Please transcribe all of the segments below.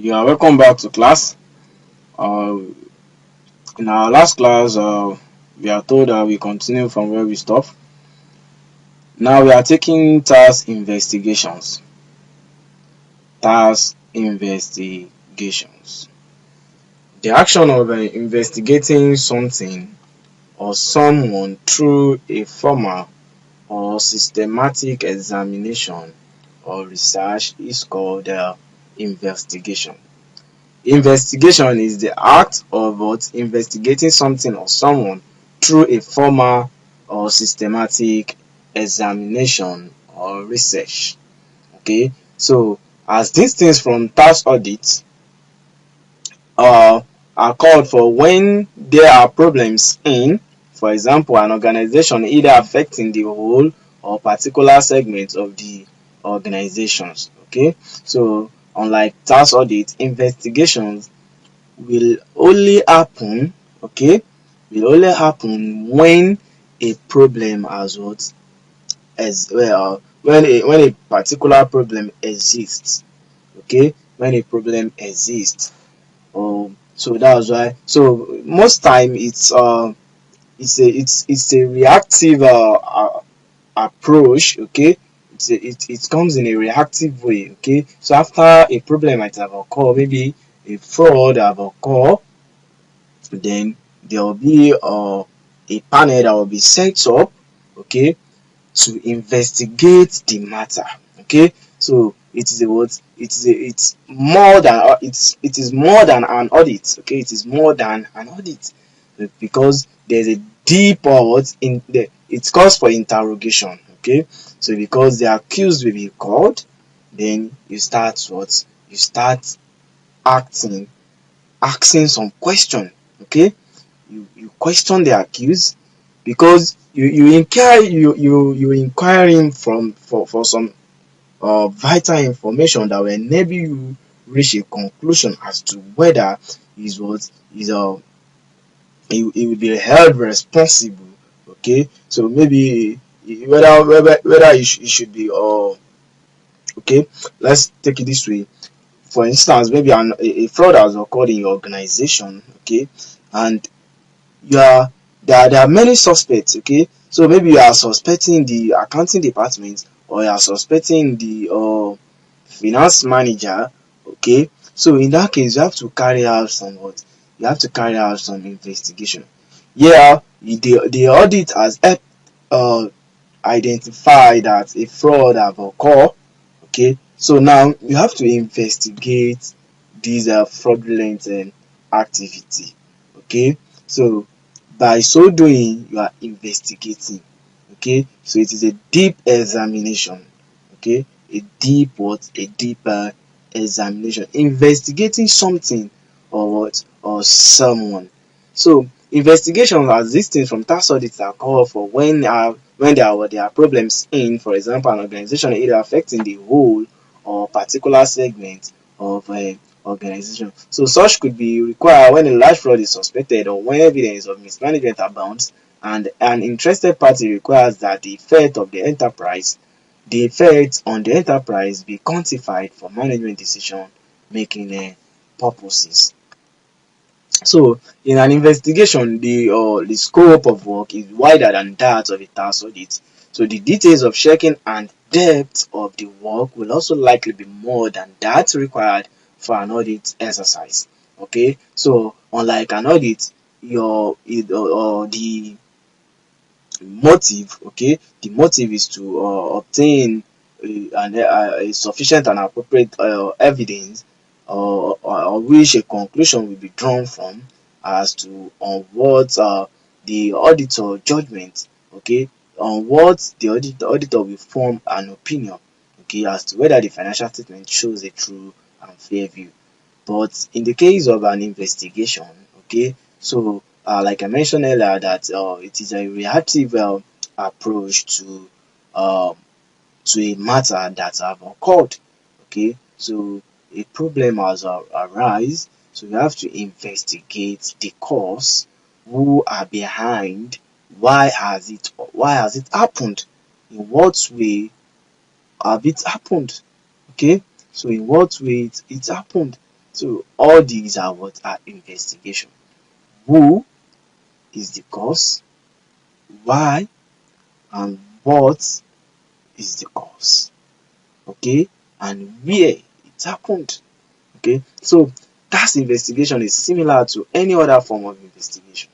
Yeah, welcome back to class. Uh, in our last class, we are told that we continue from where we stopped. Now we are taking task investigations. Task investigations. The action of investigating something or someone through a formal or systematic examination or research is called investigation. Investigation is the act of investigating something or someone through a formal or systematic examination or research. Okay, so as these things from tax audit uh, are called for when there are problems in, for example, an organization either affecting the whole or particular segment of the organizations. Okay, so unlike tax audit, investigations will only happen, okay, will only happen when a problem has what, as well, when a particular problem exists, okay, when a problem exists. So that's why. So most time it's a reactive approach, okay. It comes in a reactive way, okay. So after a problem might have occurred, maybe a fraud have occurred, then there will be a panel that will be set up, okay, to investigate the matter, okay. So it is a what, it's more than it is more than an audit, okay. It is more than an audit because there's a deeper what in the, it calls for interrogation, okay. So because the accused will be called, then you start what, you start acting asking some question, okay. You question the accused because you inquiring from for some vital information that will enable you reach a conclusion as to whether is what is he will be held responsible, okay. So maybe whether he should be okay. Let's take it this way. For instance, maybe a fraud has occurred in your organization, okay, and you are there are many suspects, okay. So maybe you are suspecting the accounting department, or you are suspecting the finance manager, okay. So in that case, you have to carry out some what, you have to carry out some investigation. Yeah, the audit has helped uh identify that a fraud have occurred, okay. So now you have to investigate these fraudulent activity, okay. So by so doing, you are investigating, okay. So it is a deep examination, okay. A deep what, a deeper examination, investigating something or what, or someone. So investigations as these things from tax audits are called for when there are problems in, for example, an organization either affecting the whole or particular segment of organization. So such could be required when a large fraud is suspected or when evidence of mismanagement abounds and an interested party requires that the effect on the enterprise be quantified for management decision making purposes. So in an investigation, the scope of work is wider than that of a tax audit. So the details of checking and depth of the work will also likely be more than that required for an audit exercise. Okay, so unlike an audit, the motive, okay, the motive is to obtain a sufficient and appropriate evidence or which a conclusion will be drawn from as to on what the auditor judgment, okay, on what the auditor will form an opinion, okay, as to whether the financial statement shows a true and fair view. But in the case of an investigation, okay, so like I mentioned earlier, that it is a reactive approach um, to a matter that have occurred. Okay, so a problem has arise, so you have to investigate the cause, who are behind, why has it happened, in what way have it happened, okay. So in what way it happened. So all these are what are investigation. Who is the cause, why, and what is the cause, okay, and where it happened. Okay, so tax investigation is similar to any other form of investigation.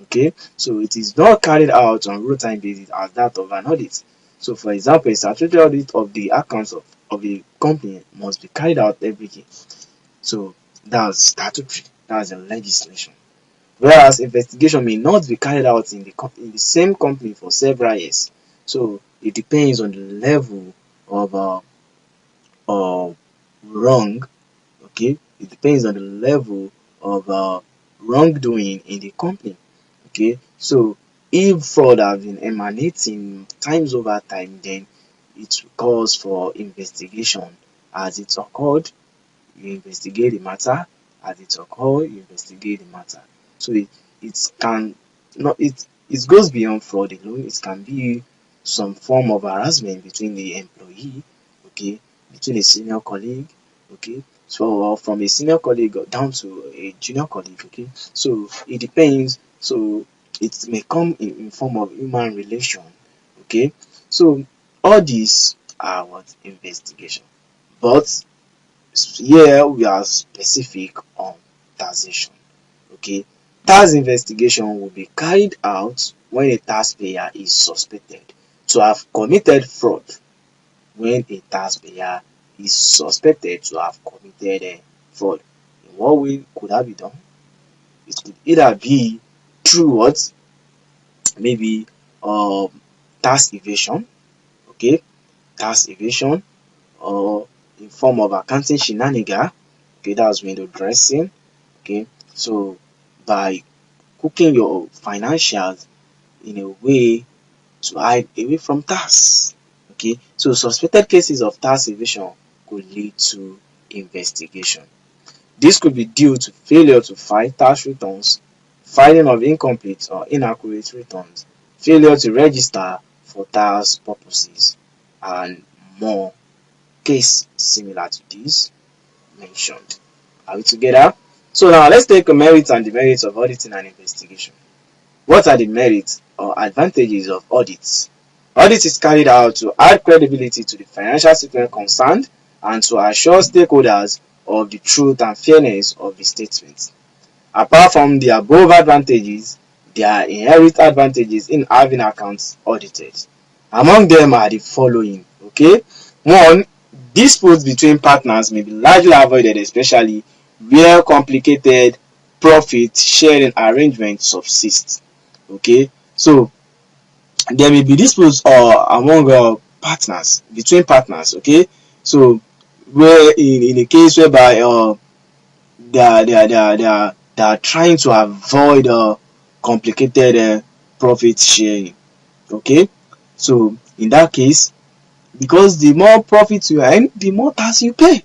Okay, so it is not carried out on routine basis as that of an audit. So for example, a statutory audit of the accounts of a company must be carried out every year. So that's statutory, that's the legislation. Whereas investigation may not be carried out in the same company for several years. So it depends on the level of wrong. Okay, it depends on the level of wrongdoing in the company. Okay, so if fraud has been emanating times over time, then it calls for investigation. As it occurred, you investigate the matter. As it occurred, you investigate the matter. So it can not it goes beyond fraud alone. It can be some form of harassment between the employee, okay, between a senior colleague, okay, so from a senior colleague down to a junior colleague, okay. So it depends. So it may come in form of human relation, okay. So all these are what investigation, but here we are specific on taxation, okay. Tax investigation will be carried out when a taxpayer is suspected to have committed fraud. When a taxpayer is suspected to have committed fraud, in what way could that be done? It could either be through what, maybe tax evasion, okay, tax evasion, or in form of accounting shenanigan, okay, that's window dressing, okay. So by cooking your financials in a way to hide away from tax, okay. So suspected cases of tax evasion could lead to investigation. This could be due to failure to file tax returns, filing of incomplete or inaccurate returns, failure to register for tax purposes, and more cases similar to this mentioned. Are we together? So now let's take the merits and demerits of auditing and investigation. What are the merits or advantages of audits? Audit is carried out to add credibility to the financial statement concerned and to assure stakeholders of the truth and fairness of the statement. Apart from the above advantages, there are inherent advantages in having accounts audited. Among them are the following. Okay, one, disputes between partners may be largely avoided, especially where complicated profit sharing arrangements subsist. Okay, so there may be disputes among partners, between partners. Okay, so where in a case whereby they are trying to avoid complicated profit sharing. Okay, so in that case, because the more profit you earn, the more tax you pay.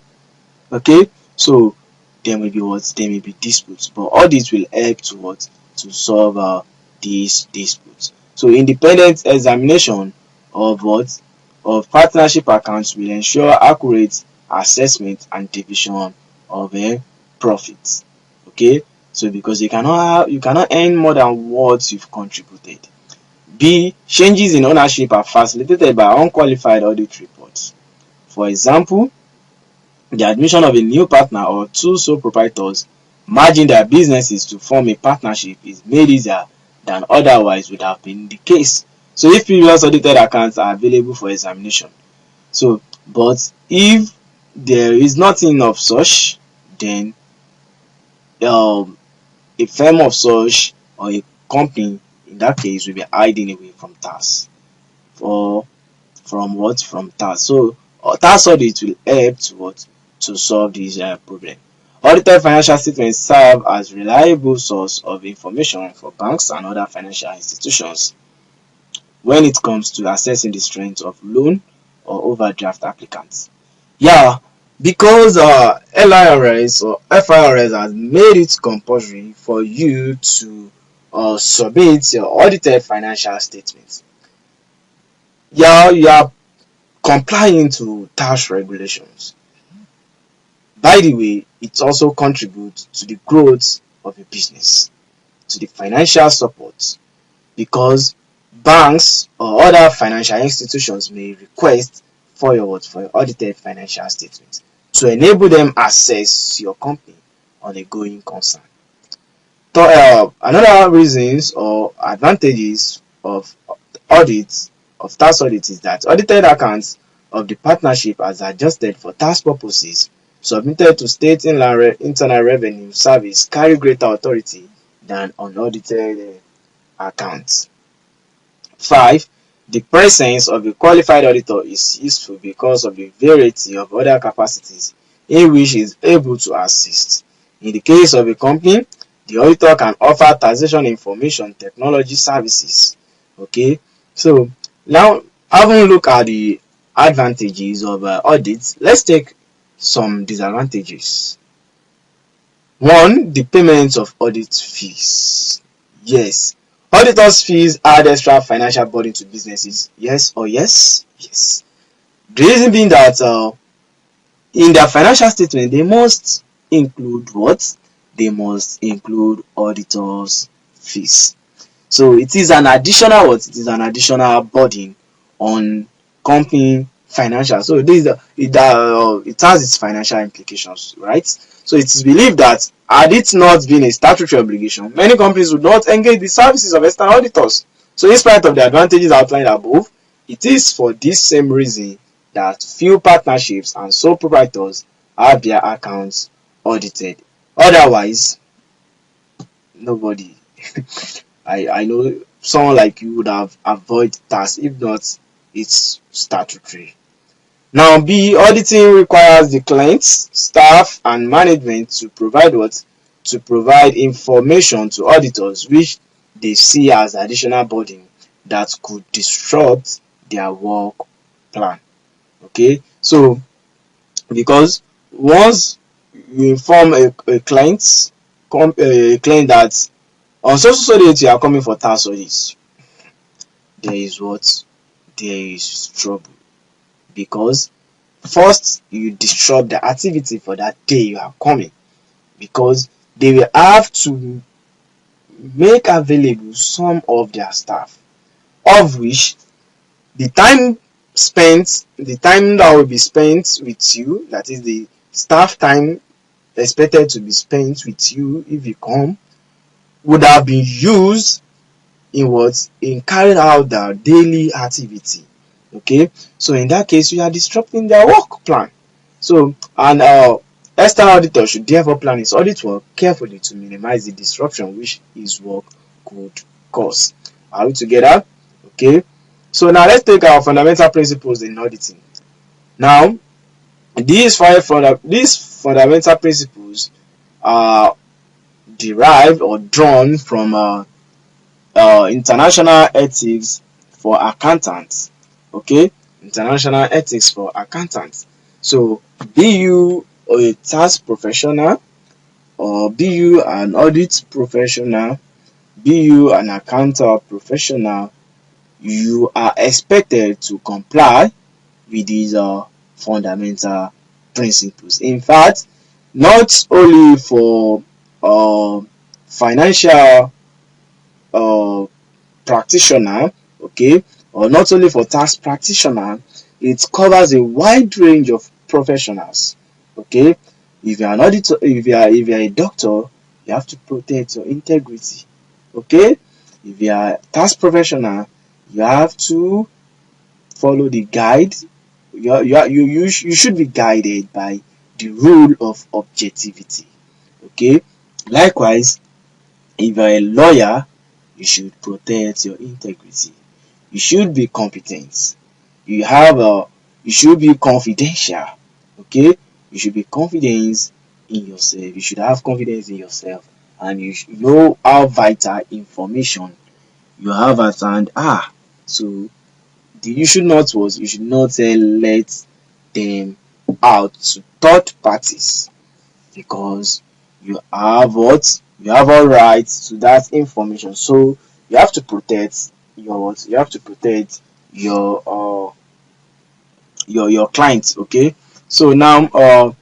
Okay, so there may be what, there may be disputes, but all this will help to what, to solve these disputes. So independent examination of what, of partnership accounts will ensure accurate assessment and division of profits. Okay, so because you cannot earn more than what you've contributed. B, changes in ownership are facilitated by unqualified audit reports. For example, the admission of a new partner or two sole proprietors merging their businesses to form a partnership is made easier than otherwise would have been the case. So if previous audited accounts are available for examination, so but if there is nothing of such, then a firm of such or a company in that case will be hiding away from tax, or from what, from tax. So tax audit will help to what, to solve this problem. Audited financial statements serve as reliable source of information for banks and other financial institutions when it comes to assessing the strength of loan or overdraft applicants. Yeah, because LIRS or FIRS has made it compulsory for you to submit your audited financial statements. Yeah, you are complying to tax regulations. By the way, it also contributes to the growth of a business, to the financial support, because banks or other financial institutions may request for your audited financial statements to enable them access your company on a going concern. So, another reasons or advantages of audits of tax audit is that audited accounts of the partnership as adjusted for tax purposes submitted to state internal revenue service carry greater authority than unaudited accounts. 5. The presence of a qualified auditor is useful because of the variety of other capacities in which he is able to assist. In the case of a company, the auditor can offer taxation information technology services. Okay, so now having a look at the advantages of audits, let's take some disadvantages. 1. The payment of audit fees. Yes, auditors' fees add extra financial burden to businesses. Yes or yes? Yes. The reason being that in their financial statement, they must include what? They must include auditors' fees. So it is an additional what? It is an additional burden on company financial. So this it has its financial implications, right? So it is believed that had it not been a statutory obligation, many companies would not engage the services of external auditors. So in spite of the advantages outlined above, it is for this same reason that few partnerships and sole proprietors have their accounts audited. Otherwise, nobody I know someone like you would have avoided tax. If not, it's statutory. Now, B, auditing requires the clients, staff, and management to provide what? To provide information to auditors which they see as additional burden that could disrupt their work plan. Okay, so because once you inform a client that on so date you are coming for tax audits, there is what? There is trouble, because first you disrupt the activity for that day you are coming, because they will have to make available some of their staff, of which the time that will be spent with you, that is the staff time expected to be spent with you if you come, would have been used in what? In carrying out their daily activity. Okay, so in that case you are disrupting their work plan. So, and external auditor should therefore plan his audit work carefully to minimize the disruption which his work could cause. Are we together? Okay, so now let's take our fundamental principles in auditing. Now, these fundamental principles are derived or drawn from international ethics for accountants. Okay, international ethics for accountants. So, be you a tax professional, or be you an audit professional, be you an accountant professional, you are expected to comply with these fundamental principles. In fact, not only for financial practitioner, okay, or not only for tax practitioner, it covers a wide range of professionals. Okay, if you are an auditor, if you are a doctor, you have to protect your integrity. Okay, if you are a tax professional, you have to follow the guide. You should be guided by the rule of objectivity. Okay, likewise, if you are a lawyer, you should protect your integrity. You should be competent. You should be confidential. Okay, you should be confident in yourself. You should have confidence in yourself, and you should know how vital information you have at hand are. So you should not let them out to third parties, because you have all rights to that information. So you have to protect your clients. Okay, so now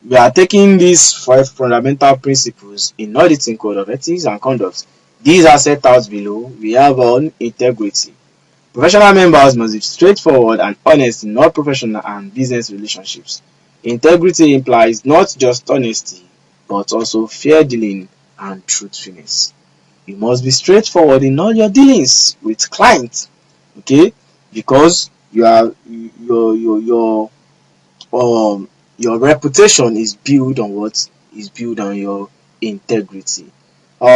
We are taking these 5 fundamental principles in auditing code of ethics and conduct. These are set out below. We have on integrity. Professional members must be straightforward and honest in all professional and business relationships. Integrity implies not just honesty, but also fair dealing and truthfulness. You must be straightforward in all your dealings with clients, okay? Because you are um your reputation is built on what is built on your integrity.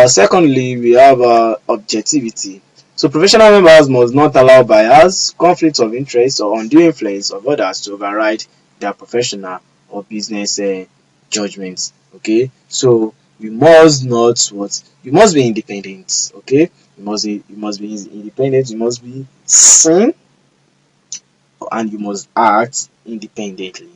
Secondly, we have objectivity. So professional members must not allow bias, conflict of interest, or undue influence of others to override their professional or business judgments. Okay, so you must not what you must be independent. Okay, you must be independent. You must be sane and you must act independently.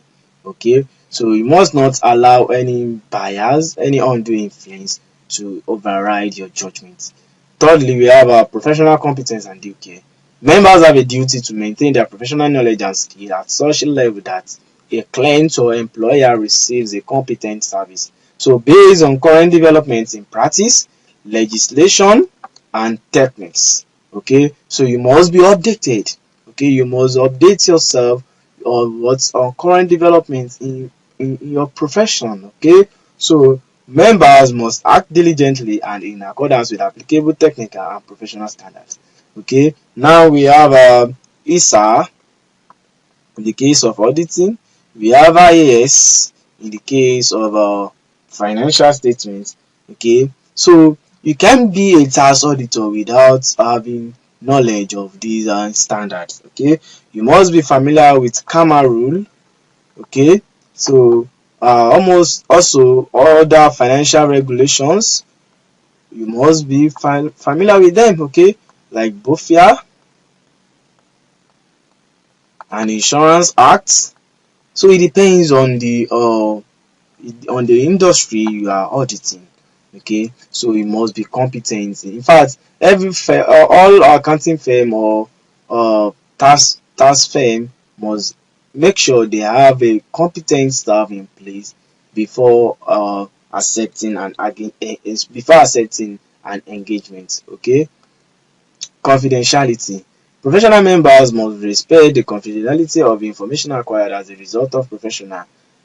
Okay, so you must not allow any bias, any undue influence to override your judgment. Thirdly, we have our professional competence and due care. Members have a duty to maintain their professional knowledge and skill at such a level that a client or employer receives a competent service. So based on current developments in practice, legislation and techniques. Okay, so you must be updated. Okay, you must update yourself on what's on current developments in your profession. Okay, so members must act diligently and in accordance with applicable technical and professional standards. Okay, now we have ISA in the case of auditing, we have IAS in the case of financial statements. Okay, so you can't be a tax auditor without having knowledge of these standards. Okay, you must be familiar with CAMA rule. Okay, so almost also other financial regulations, you must be familiar with them. Okay, like BOFIA and Insurance Act. So it depends on the industry you are auditing. Okay, so you must be competent. In fact, all accounting firm or tax firm must make sure they have a competent staff in place before accepting an engagement. Okay, confidentiality. Professional members must respect the confidentiality of information acquired as a result of professional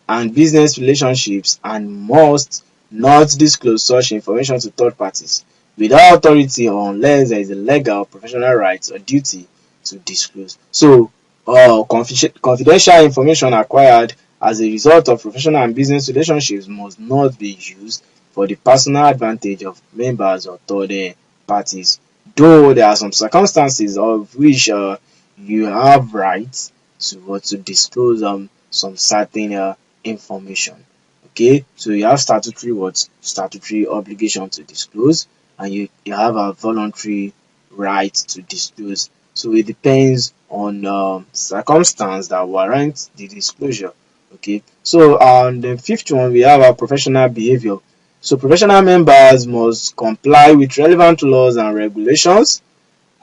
and business relationships and must not disclose such information to third parties without authority or unless there is a legal or professional right or duty to disclose. So, confidential information acquired as a result of professional and business relationships must not be used for the personal advantage of members or third parties. Though there are some circumstances of which you have rights to disclose some certain information. Okay, so you have statutory obligation to disclose, and you have a voluntary right to disclose. So it depends on circumstance that warrant the disclosure. Okay, so on the fifth one, we have our professional behavior. So professional members must comply with relevant laws and regulations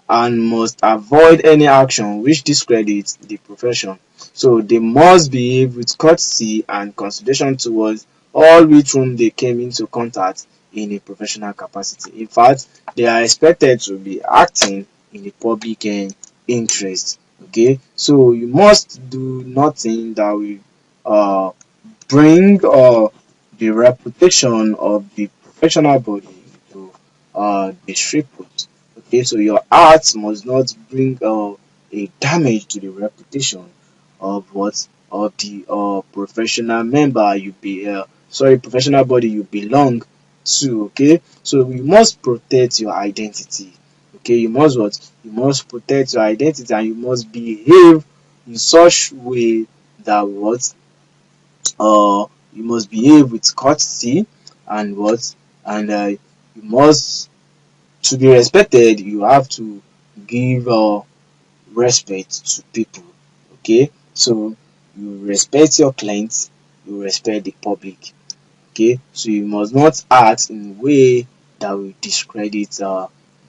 and must avoid any action which discredits the profession. So they must behave with courtesy and consideration towards all with whom they came into contact in a professional capacity. In fact, they are expected to be acting in the public interest. Okay, so you must do nothing that will bring the reputation of the professional body to disrepute. Okay, so your acts must not bring a damage to the reputation of the professional member professional body you belong to. Okay, so you must protect your identity. Okay, you must protect your identity and you must behave in such way that you must behave with courtesy and you must to be respected. You have to give respect to people. Okay, so you respect your clients, you respect the public. Okay, so you must not act in a way that will discredit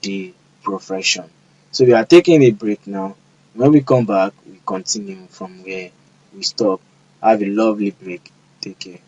the profession. So we are taking a break now. When we come back, we continue from where we stop. Have a lovely break. Take care.